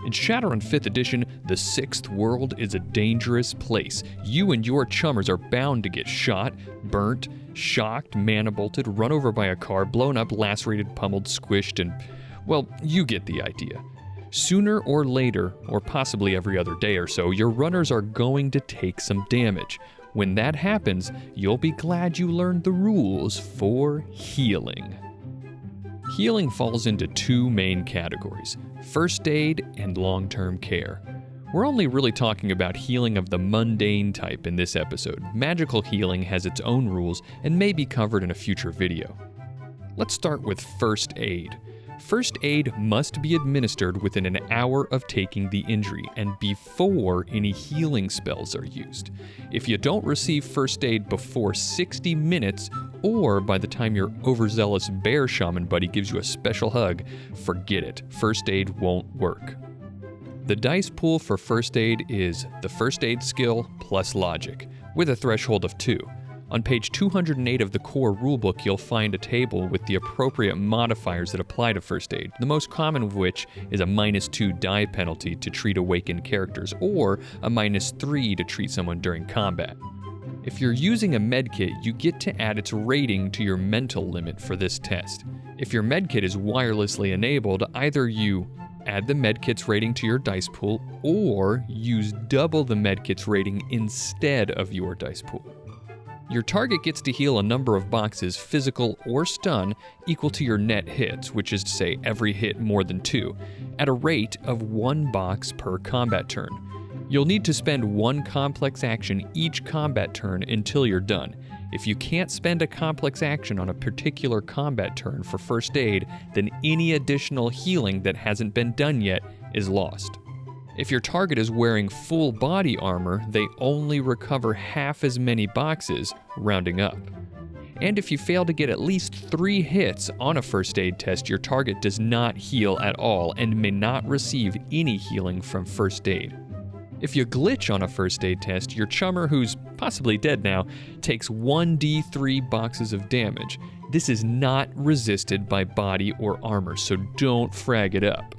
In Shadowrun 5th edition, the 6th world is a dangerous place. You and your chummers are bound to get shot, burnt, shocked, mana-bolted, run over by a car, blown up, lacerated, pummeled, squished, and, well, you get the idea. Sooner or later, or possibly every other day or so, your runners are going to take some damage. When that happens, you'll be glad you learned the rules for healing. Healing falls into two main categories: first aid and long-term care. We're only really talking about healing of the mundane type in this episode. Magical healing has its own rules and may be covered in a future video. Let's start with first aid. First aid must be administered within an hour of taking the injury and before any healing spells are used. If you don't receive first aid before 60 minutes, or by the time your overzealous bear shaman buddy gives you a special hug, forget it. First aid won't work. The dice pool for first aid is the first aid skill plus logic, with a threshold of 2. On page 208 of the core rulebook, you'll find a table with the appropriate modifiers that apply to first aid, the most common of which is a -2 die penalty to treat awakened characters, or a -3 to treat someone during combat. If you're using a medkit, you get to add its rating to your mental limit for this test. If your medkit is wirelessly enabled, either you add the medkit's rating to your dice pool, or use double the medkit's rating instead of your dice pool. Your target gets to heal a number of boxes, physical or stun, equal to your net hits, which is to say every hit more than 2, at a rate of 1 box per combat turn. You'll need to spend 1 complex action each combat turn until you're done. If you can't spend a complex action on a particular combat turn for first aid, then any additional healing that hasn't been done yet is lost. If your target is wearing full body armor, they only recover half as many boxes, rounding up. And if you fail to get at least 3 hits on a first aid test, your target does not heal at all and may not receive any healing from first aid. If you glitch on a first aid test, your chummer, who's possibly dead now, takes 1d3 boxes of damage. This is not resisted by body or armor, so don't frag it up.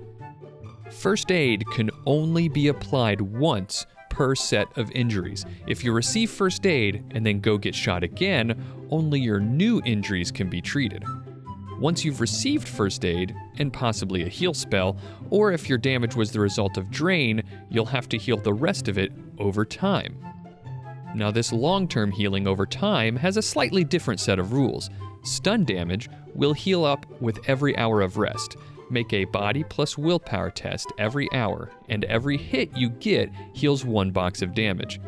First aid can only be applied once per set of injuries. If you receive first aid and then go get shot again, only your new injuries can be treated. Once you've received first aid, and possibly a heal spell, or if your damage was the result of drain, you'll have to heal the rest of it over time. Now, this long-term healing over time has a slightly different set of rules. Stun damage will heal up with every hour of rest. Make a body plus willpower test every hour, and every hit you get heals 1 box of damage.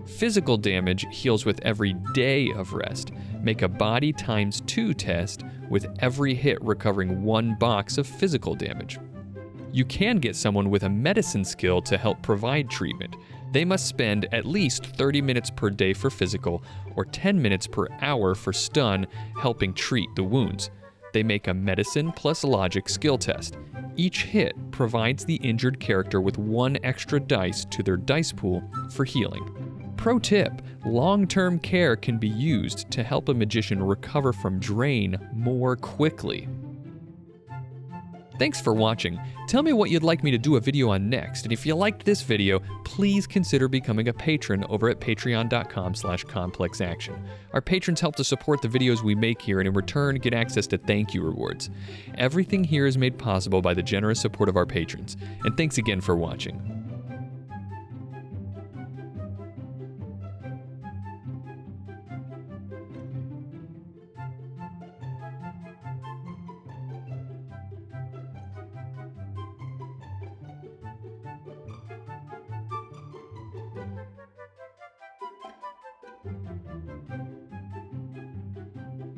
Physical damage heals with every day of rest. Make a body times 2 test, with every hit recovering 1 box of physical damage. You can get someone with a medicine skill to help provide treatment. They must spend at least 30 minutes per day for physical, or 10 minutes per hour for stun, helping treat the wounds. They make a medicine plus logic skill test. Each hit provides the injured character with 1 extra dice to their dice pool for healing. Pro tip, long-term care can be used to help a magician recover from drain more quickly. Thanks for watching. Tell me what you'd like me to do a video on next, and if you liked this video, please consider becoming a patron over at patreon.com/complexaction. Our patrons help to support the videos we make here, and in return get access to thank you rewards. Everything here is made possible by the generous support of our patrons, and thanks again for watching.